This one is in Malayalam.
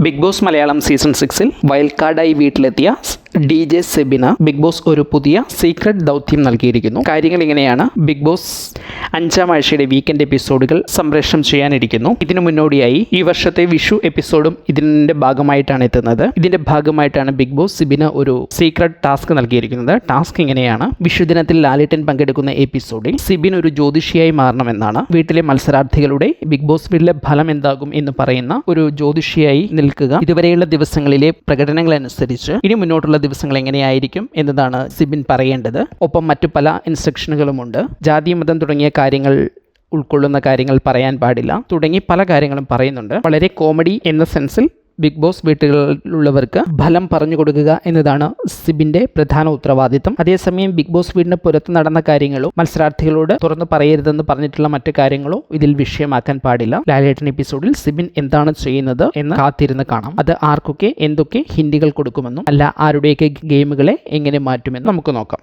ബിഗ് ബോസ് മലയാളം സീസൺ 6-ൽ വൈൽഡ് കാർഡായി വീട്ടിലെത്തിയ DJ സെബിന് ബിഗ് ബോസ് ഒരു പുതിയ സീക്രട്ട് ദൗത്യം നൽകിയിരിക്കുന്നു. കാര്യങ്ങൾ ഇങ്ങനെയാണ്. ബിഗ് ബോസ് 5-ാം ആഴ്ചയുടെ വീക്കെൻഡ് എപ്പിസോഡുകൾ സംപ്രേഷണം ചെയ്യാനിരിക്കുന്നു. ഇതിനു മുന്നോടിയായി ഈ വർഷത്തെ വിഷു എപ്പിസോഡും ഇതിൻ്റെ ഭാഗമായിട്ടാണ് എത്തുന്നത്. ഇതിൻ്റെ ഭാഗമായിട്ടാണ് ബിഗ് ബോസ് സിബിന് ഒരു സീക്രട്ട് ടാസ്ക് നൽകിയിരിക്കുന്നത്. ടാസ്ക് ഇങ്ങനെയാണ്. വിഷു ദിനത്തിൽ ലാലേട്ടൻ പങ്കെടുക്കുന്ന എപ്പിസോഡിൽ സിബിൻ ഒരു ജ്യോതിഷിയായി മാറണമെന്നാണ്. വീട്ടിലെ മത്സരാർത്ഥികളുടെ ബിഗ് ബോസ് വീട്ടിലെ ഫലം എന്താകും എന്ന് പറയുന്ന ഒരു ജ്യോതിഷിയായി നിൽക്കുക. ഇതുവരെയുള്ള ദിവസങ്ങളിലെ പ്രകടനങ്ങൾ അനുസരിച്ച് ഇനി മുന്നോട്ടുള്ള ദിവസങ്ങൾ എങ്ങനെയായിരിക്കും എന്നതാണ് സിബിൻ പറയേണ്ടത്. ഒപ്പം മറ്റു പല ഇൻസ്ട്രക്ഷനുകളുമുണ്ട്. ജാതി മതം തുടങ്ങിയ കാര്യങ്ങൾ ഉൾക്കൊള്ളുന്ന കാര്യങ്ങൾ പറയാൻ പാടില്ല തുടങ്ങി പല കാര്യങ്ങളും പറയുന്നുണ്ട്. വളരെ കോമഡി എന്ന സെൻസിൽ ബിഗ് ബോസ് വീട്ടുകളിലുള്ളവർക്ക് ഫലം പറഞ്ഞു കൊടുക്കുക എന്നതാണ് സിബിന്റെ പ്രധാന ഉത്തരവാദിത്തം. അതേസമയം ബിഗ് ബോസ് വീടിന് പുറത്ത് നടന്ന കാര്യങ്ങളോ മത്സരാർത്ഥികളോട് തുറന്നു പറയരുതെന്ന് പറഞ്ഞിട്ടുള്ള മറ്റു കാര്യങ്ങളോ ഇതിൽ വിഷയമാക്കാൻ പാടില്ല. ലാലേട്ടൻ എപ്പിസോഡിൽ സിബിൻ എന്താണ് ചെയ്യുന്നത് എന്ന് കാത്തിരുന്ന് കാണാം. അത് ആർക്കൊക്കെ എന്തൊക്കെ ഹിന്റുകൾ കൊടുക്കുമെന്നും അല്ല ആരുടെയൊക്കെ ഗെയിമുകളെ എങ്ങനെ മാറ്റുമെന്നും നമുക്ക് നോക്കാം.